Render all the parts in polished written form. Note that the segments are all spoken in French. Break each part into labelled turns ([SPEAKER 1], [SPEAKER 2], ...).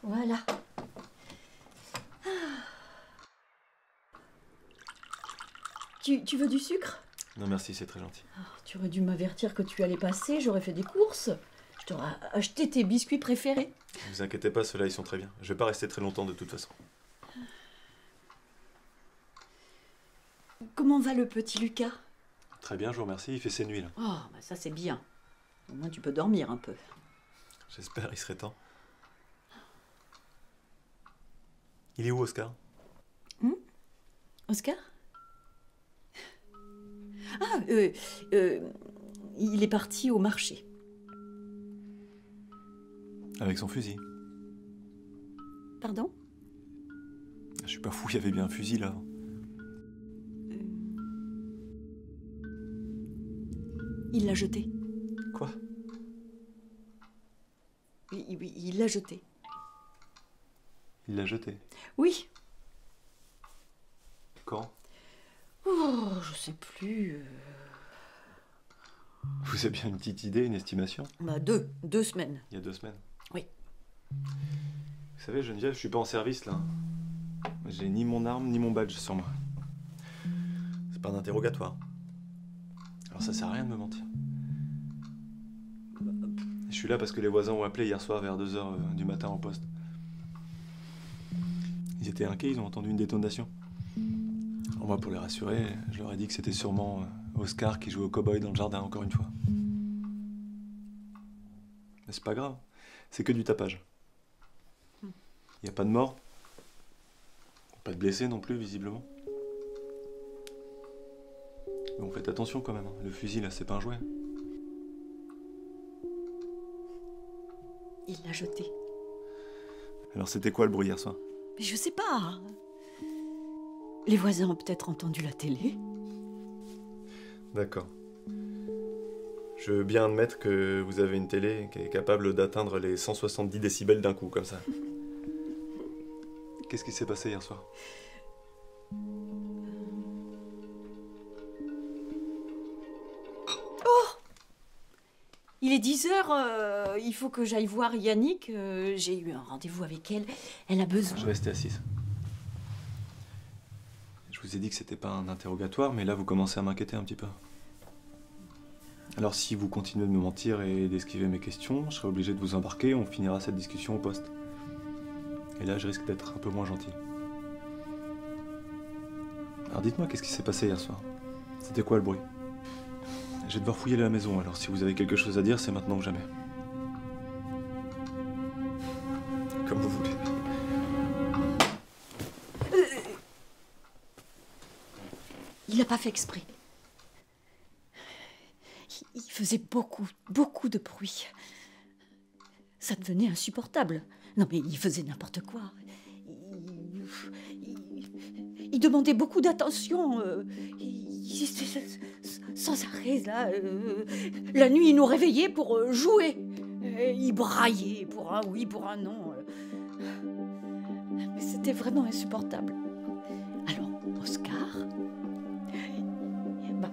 [SPEAKER 1] Voilà. Tu veux du sucre?
[SPEAKER 2] Non merci, c'est très gentil.
[SPEAKER 1] Oh, tu aurais dû m'avertir que tu allais passer, j'aurais fait des courses. Je t'aurais acheté tes biscuits préférés.
[SPEAKER 2] Ne vous inquiétez pas, ceux-là ils sont très bien. Je vais pas rester très longtemps de toute façon.
[SPEAKER 1] Comment va le petit Lucas?
[SPEAKER 2] Très bien, je vous remercie, il fait ses nuits là.
[SPEAKER 1] Oh, bah ça c'est bien. Au moins tu peux dormir un peu.
[SPEAKER 2] J'espère, il serait temps. Il est où Oscar?
[SPEAKER 1] Oscar? Ah, il est parti au marché.
[SPEAKER 2] Avec son fusil.
[SPEAKER 1] Pardon?
[SPEAKER 2] Je suis pas fou, il y avait bien un fusil là.
[SPEAKER 1] Il l'a jeté.
[SPEAKER 2] Quoi?
[SPEAKER 1] Oui, il l'a jeté.
[SPEAKER 2] Il l'a jeté.
[SPEAKER 1] Oui.
[SPEAKER 2] Quand?
[SPEAKER 1] Oh, je sais plus.
[SPEAKER 2] Vous avez bien une petite idée, une estimation?
[SPEAKER 1] Bah, 2 semaines.
[SPEAKER 2] Il y a 2 semaines.
[SPEAKER 1] Oui.
[SPEAKER 2] Vous savez, Geneviève, je suis pas en service là. J'ai ni mon arme ni mon badge sur moi. C'est pas un interrogatoire. Alors ça sert à rien de me mentir. Je suis là parce que les voisins ont appelé hier soir vers 2 h du matin au poste. Ils étaient inquiets, ils ont entendu une détonation. Alors moi, pour les rassurer, je leur ai dit que c'était sûrement Oscar qui jouait au cow-boy dans le jardin encore une fois. Mais c'est pas grave, c'est que du tapage. Il n'y a pas de mort, pas de blessés non plus visiblement. Mais bon, faites attention quand même, hein. Le fusil là, c'est pas un jouet.
[SPEAKER 1] Il l'a jeté.
[SPEAKER 2] Alors c'était quoi le bruit hier soir?
[SPEAKER 1] Mais je sais pas. Les voisins ont peut-être entendu la télé.
[SPEAKER 2] D'accord. Je veux bien admettre que vous avez une télé qui est capable d'atteindre les 170 décibels d'un coup, comme ça. Qu'est-ce qui s'est passé hier soir?
[SPEAKER 1] Il est 10 h, il faut que j'aille voir Yannick. J'ai eu un rendez-vous avec elle. Elle a besoin.
[SPEAKER 2] Je restais assise. Je vous ai dit que c'était pas un interrogatoire, mais là vous commencez à m'inquiéter un petit peu. Alors si vous continuez de me mentir et d'esquiver mes questions, je serai obligé de vous embarquer, on finira cette discussion au poste. Et là je risque d'être un peu moins gentil. Alors dites-moi, qu'est-ce qui s'est passé hier soir? C'était quoi le bruit? Je vais devoir fouiller la maison, alors si vous avez quelque chose à dire, c'est maintenant ou jamais. Comme vous voulez.
[SPEAKER 1] Il n'a pas fait exprès. Il faisait beaucoup de bruit. Ça devenait insupportable. Non mais il faisait n'importe quoi. Il demandait beaucoup d'attention. Sans arrêt, là. La nuit, il nous réveillait pour jouer. Il braillait pour un oui, pour un non. Mais c'était vraiment insupportable. Alors, Oscar,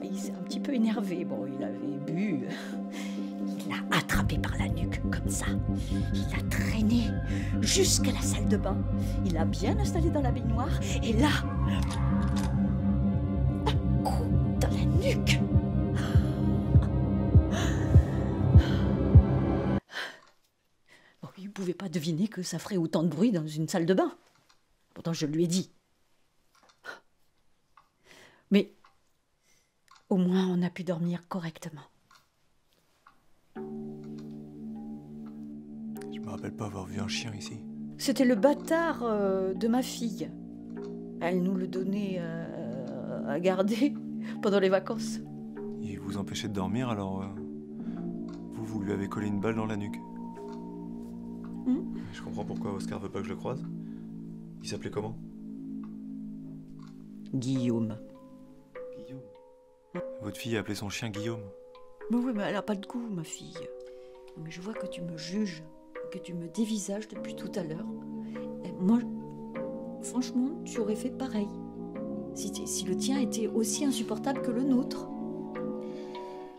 [SPEAKER 1] il s'est un petit peu énervé. Bon, il avait bu. Il l'a attrapé par la nuque, comme ça. Il l'a traîné jusqu'à la salle de bain. Il l'a bien installé dans la baignoire. Et là, un coup dans la nuque. Bon, il ne pouvait pas deviner que ça ferait autant de bruit dans une salle de bain. Pourtant, je lui ai dit. Mais au moins, on a pu dormir correctement.
[SPEAKER 2] Je me rappelle pas avoir vu un chien ici.
[SPEAKER 1] C'était le bâtard de ma fille. Elle nous le donnait à garder pendant les vacances.
[SPEAKER 2] Il vous empêchait de dormir, alors vous lui avez collé une balle dans la nuque. Je comprends pourquoi Oscar veut pas que je le croise. Il s'appelait comment?
[SPEAKER 1] Guillaume.
[SPEAKER 2] Guillaume. Votre fille a appelé son chien Guillaume?
[SPEAKER 1] Mais oui, mais elle a pas de goût, ma fille. Mais je vois que tu me juges, que tu me dévisages depuis tout à l'heure. Et moi, franchement, tu aurais fait pareil. Si le tien était aussi insupportable que le nôtre.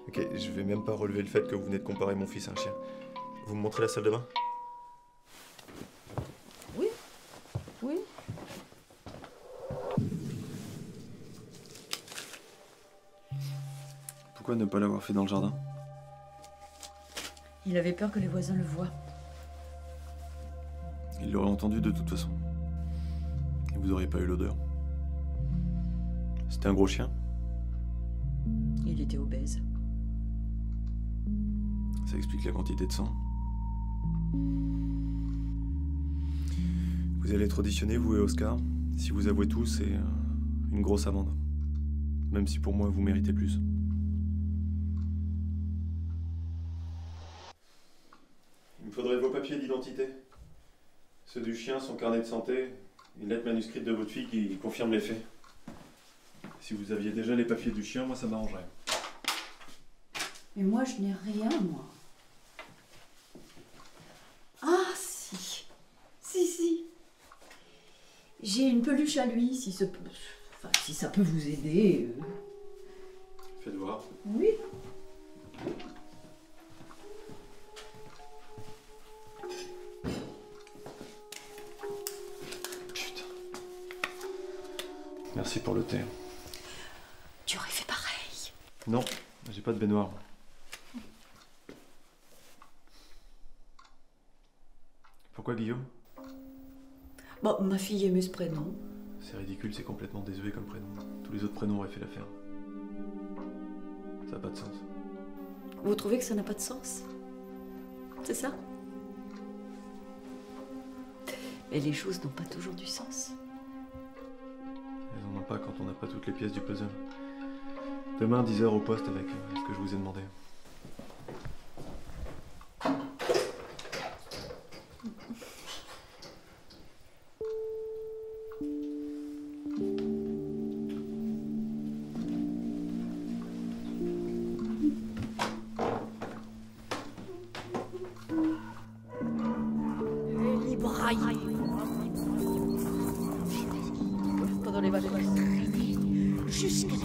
[SPEAKER 2] Ok, je vais même pas relever le fait que vous venez de comparer mon fils à un chien. Vous me montrez la salle de bain?
[SPEAKER 1] Oui.
[SPEAKER 2] Pourquoi ne pas l'avoir fait dans le jardin?
[SPEAKER 1] Il avait peur que les voisins le voient.
[SPEAKER 2] Il l'aurait entendu de toute façon. Et vous auriez pas eu l'odeur. C'était un gros chien?
[SPEAKER 1] Il était obèse.
[SPEAKER 2] Ça explique la quantité de sang. Vous allez être auditionné, vous et Oscar. Si vous avouez tout, c'est une grosse amende. Même si pour moi, vous méritez plus. Il me faudrait vos papiers d'identité. Ceux du chien, son carnet de santé, une lettre manuscrite de votre fille qui confirme les faits. Si vous aviez déjà les papiers du chien, moi ça m'arrangerait.
[SPEAKER 1] Mais moi, je n'ai rien, moi. Ah, si. Si. J'ai une peluche à lui, si ça peut vous aider.
[SPEAKER 2] Faites voir.
[SPEAKER 1] Oui.
[SPEAKER 2] Putain. Merci pour le thé.
[SPEAKER 1] Tu aurais fait pareil.
[SPEAKER 2] Non, j'ai pas de baignoire. Pourquoi Guillaume?
[SPEAKER 1] Bon, ma fille aimait ce prénom.
[SPEAKER 2] C'est ridicule, c'est complètement désuet comme prénom. Tous les autres prénoms auraient fait l'affaire. Ça n'a pas de sens.
[SPEAKER 1] Vous trouvez que ça n'a pas de sens? C'est ça? Mais les choses n'ont pas toujours du sens.
[SPEAKER 2] Elles n'en ont pas quand on n'a pas toutes les pièces du puzzle. Demain, 10h au poste avec ce que je vous ai demandé.
[SPEAKER 1] Les brailles. Pendant les vacances. Jusqu'à